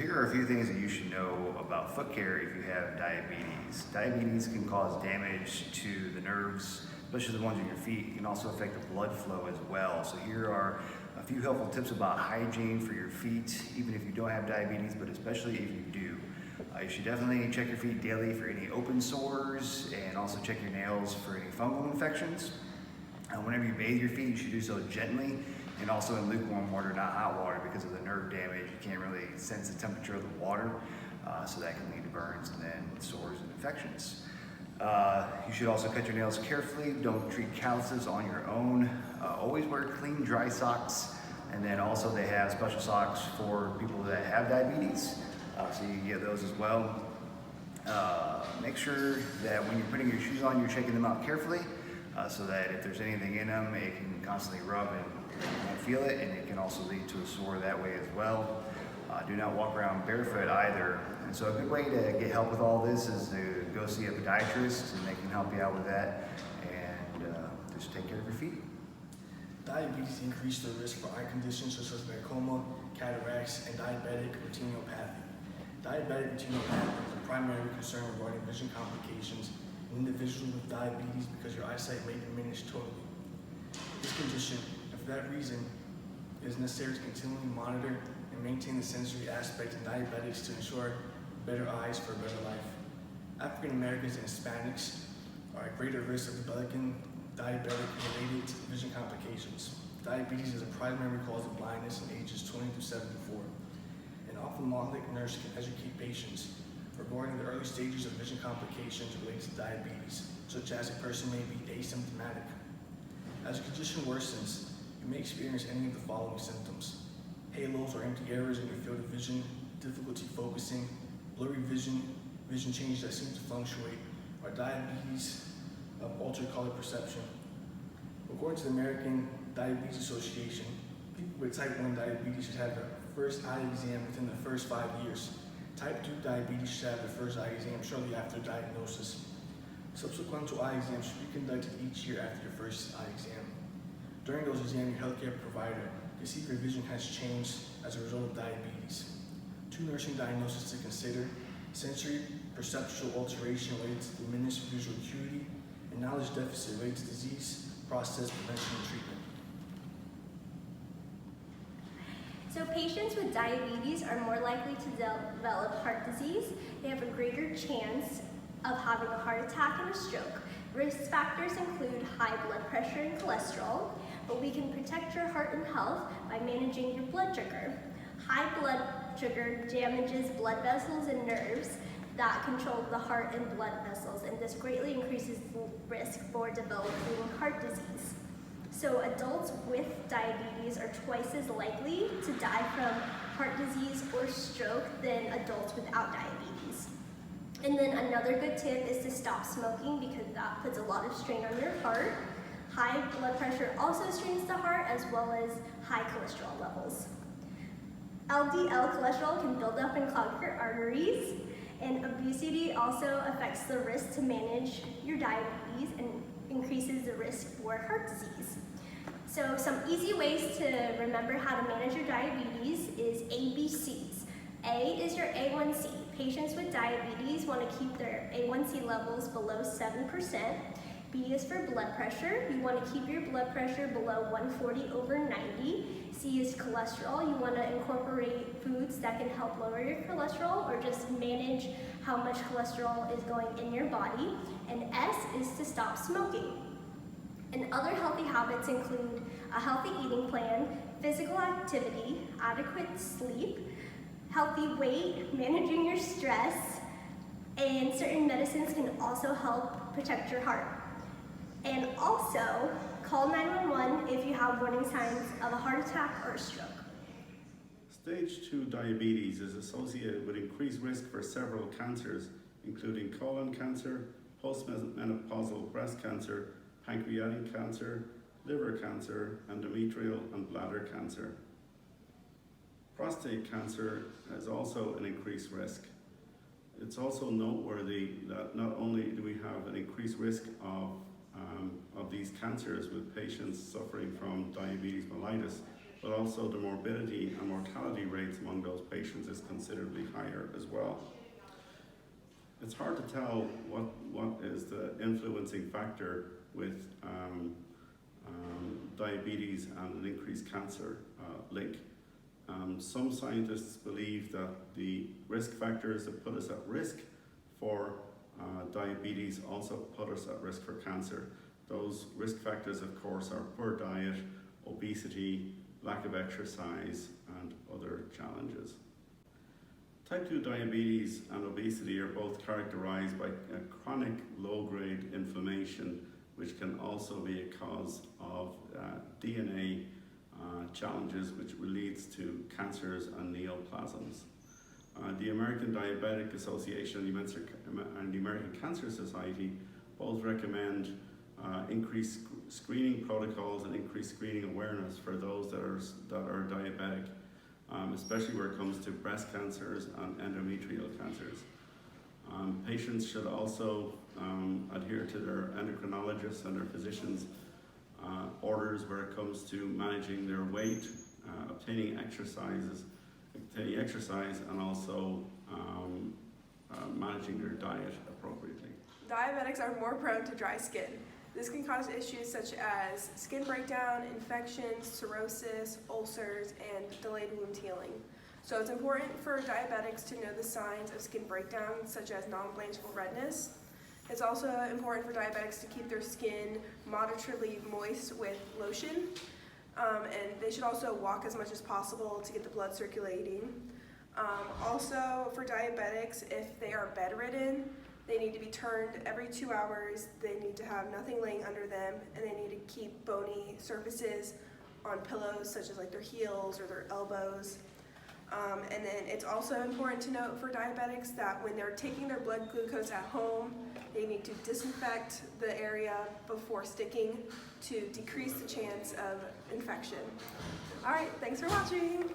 here are a few things that you should know about foot care if you have diabetes. Diabetes can cause damage to the nerves, especially the ones in your feet. It can also affect the blood flow as well. So here are a few helpful tips about hygiene for your feet, even if you don't have diabetes, but especially if you do. You should definitely check your feet daily for any open sores, and also check your nails for any fungal infections. Whenever you bathe your feet, you should do so gently and also in lukewarm water, not hot water, because of the nerve damage. You can't really sense the temperature of the water, so that can lead to burns and then sores and infections. You should also cut your nails carefully. Don't treat calluses on your own. Always wear clean, dry socks. And then also they have special socks for people that have diabetes, so you can get those as well. Make sure that when you're putting your shoes on, you're checking them out carefully, so that if there's anything in them, it can constantly rub and you won't feel it, and it can also lead to a sore that way as well. Do not walk around barefoot either. And so a good way to get help with all this is to go see a podiatrist, and they can help you out with that, and just take care of your feet. Diabetes increases the risk for eye conditions such as glaucoma, cataracts, and diabetic retinopathy. Diabetic retinopathy is a primary concern regarding vision complications in individuals with diabetes because your eyesight may diminish totally. This condition, and for that reason, it is necessary to continually monitor and maintain the sensory aspect in diabetics to ensure better eyes for a better life. African Americans and Hispanics are at greater risk of developing diabetic-related vision complications. Diabetes is a primary cause of blindness in ages 20 to 74. An ophthalmic nurse can educate patients regarding the early stages of vision complications related to diabetes, such as a person may be asymptomatic. As the condition worsens, you may experience any of the following symptoms: halos or empty areas in your field of vision, difficulty focusing, blurry vision, vision changes that seem to fluctuate, or diabetes of altered color perception. According to the American Diabetes Association, people with type 1 diabetes should have their first eye exam within the first 5 years. Type 2 diabetes should have their first eye exam shortly after diagnosis. Subsequent eye exams should be conducted each year after your first eye exam. During those exams, your healthcare provider can see if your vision has changed as a result of diabetes. 2 nursing diagnoses to consider: sensory perceptual alteration related to diminished visual acuity, and knowledge deficit related to disease, process, prevention, and treatment. So patients with diabetes are more likely to develop heart disease. They have a greater chance of having a heart attack and a stroke. Risk factors include high blood pressure and cholesterol, but we can protect your heart and health by managing your blood sugar. High blood sugar damages blood vessels and nerves that control the heart and blood vessels, and this greatly increases the risk for developing heart disease. So adults with diabetes are twice as likely to die from heart disease or stroke than adults without diabetes. And then another good tip is to stop smoking, because that puts a lot of strain on your heart. High blood pressure also strains the heart, as well as high cholesterol levels. LDL cholesterol can build up and clog your arteries, and obesity also affects the risk to manage your diabetes and increases the risk for heart disease. So some easy ways to remember how to manage your diabetes is ABCs. A is your A1C. Patients with diabetes want to keep their A1C levels below 7%. B is for blood pressure. You want to keep your blood pressure below 140/90. C is cholesterol. You want to incorporate foods that can help lower your cholesterol, or just manage how much cholesterol is going in your body. And S is to stop smoking. And other healthy habits include a healthy eating plan, physical activity, adequate sleep, healthy weight, managing your stress, and certain medicines can also help protect your heart. And also, call 911 if you have warning signs of a heart attack or a stroke. Stage 2 diabetes is associated with increased risk for several cancers, including colon cancer, postmenopausal breast cancer, pancreatic cancer, liver cancer, endometrial and bladder cancer. Prostate cancer is also an increased risk. It's also noteworthy that not only do we have an increased risk of these cancers with patients suffering from diabetes mellitus, but also the morbidity and mortality rates among those patients is considerably higher as well. It's hard to tell what is the influencing factor with diabetes and an increased cancer link. Some scientists believe that the risk factors that put us at risk for diabetes also put us at risk for cancer. Those risk factors, of course, are poor diet, obesity, lack of exercise, and other challenges. Type 2 diabetes and obesity are both characterized by a chronic low-grade inflammation, which can also be a cause of DNA challenges, which leads to cancers and neoplasms. The American Diabetic Association and the American Cancer Society both recommend increased screening protocols and increased screening awareness for those that are diabetic, especially where it comes to breast cancers and endometrial cancers. Patients should also adhere to their endocrinologists and their physicians' orders where it comes to managing their weight, obtaining exercise, and also managing their diet appropriately. Diabetics are more prone to dry skin. This can cause issues such as skin breakdown, infections, cirrhosis, ulcers, and delayed wound healing. So it's important for diabetics to know the signs of skin breakdown, such as non-blanchable redness. It's also important for diabetics to keep their skin moderately moist with lotion. And they should also walk as much as possible to get the blood circulating. Also, for diabetics, if they are bedridden, they need to be turned every 2 hours. They need to have nothing laying under them, and they need to keep bony surfaces on pillows, such as like their heels or their elbows. And then it's also important to note for diabetics that when they're taking their blood glucose at home, they need to disinfect the area before sticking to decrease the chance of infection. All right, thanks for watching.